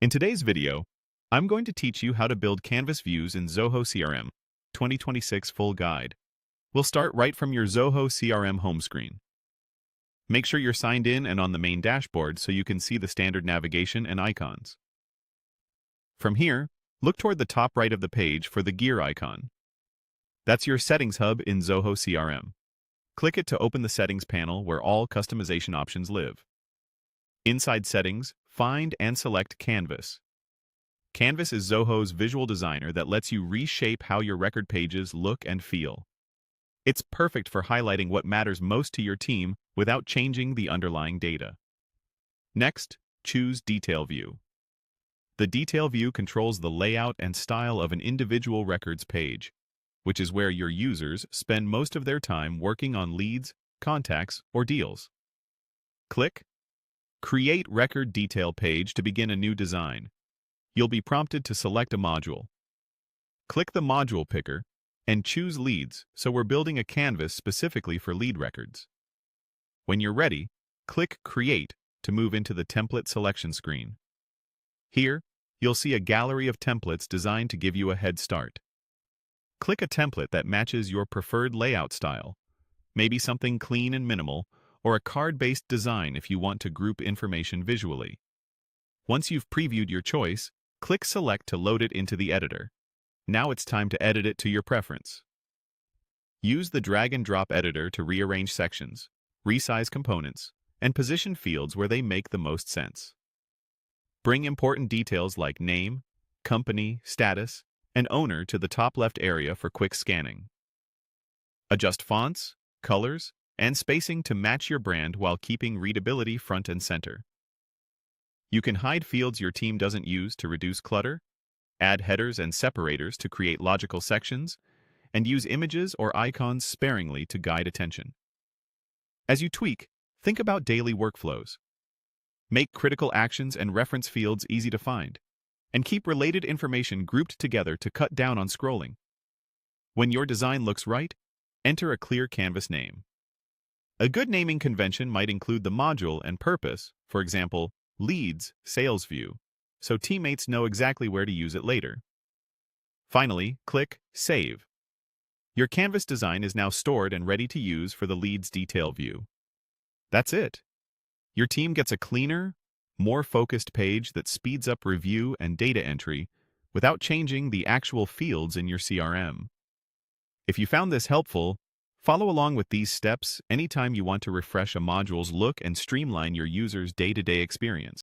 In today's video, I'm going to teach you how to build Canvas views in Zoho CRM 2026 Full Guide. We'll start right from your Zoho CRM home screen. Make sure you're signed in and on the main dashboard so you can see the standard navigation and icons. From here, look toward the top right of the page for the gear icon. That's your Settings hub in Zoho CRM. Click it to open the Settings panel where all customization options live. Inside Settings, find and select Canvas. Canvas is Zoho's visual designer that lets you reshape how your record pages look and feel. It's perfect for highlighting what matters most to your team without changing the underlying data. Next, choose Detail View. The Detail View controls the layout and style of an individual records page, which is where your users spend most of their time working on leads, contacts, or deals. Click Create Record Detail Page to begin a new design. You'll be prompted to select a module. Click the module picker and choose Leads, so we're building a canvas specifically for lead records. When you're ready, click Create to move into the template selection screen. Here, you'll see a gallery of templates designed to give you a head start. Click a template that matches your preferred layout style, maybe something clean and minimal, or a card-based design if you want to group information visually. Once you've previewed your choice, click Select to load it into the editor. Now it's time to edit it to your preference. Use the drag and drop editor to rearrange sections, resize components, and position fields where they make the most sense. Bring important details like name, company, status, and owner to the top left area for quick scanning. Adjust fonts, colors, and spacing to match your brand while keeping readability front and center. You can hide fields your team doesn't use to reduce clutter, add headers and separators to create logical sections, and use images or icons sparingly to guide attention. As you tweak, think about daily workflows. Make critical actions and reference fields easy to find, and keep related information grouped together to cut down on scrolling. When your design looks right, enter a clear Canvas name. A good naming convention might include the module and purpose, for example, Leads Sales View, so teammates know exactly where to use it later. Finally, click Save. Your Canvas design is now stored and ready to use for the Leads Detail View. That's it. Your team gets a cleaner, more focused page that speeds up review and data entry without changing the actual fields in your CRM. If you found this helpful, follow along with these steps anytime you want to refresh a module's look and streamline your users' day-to-day experience.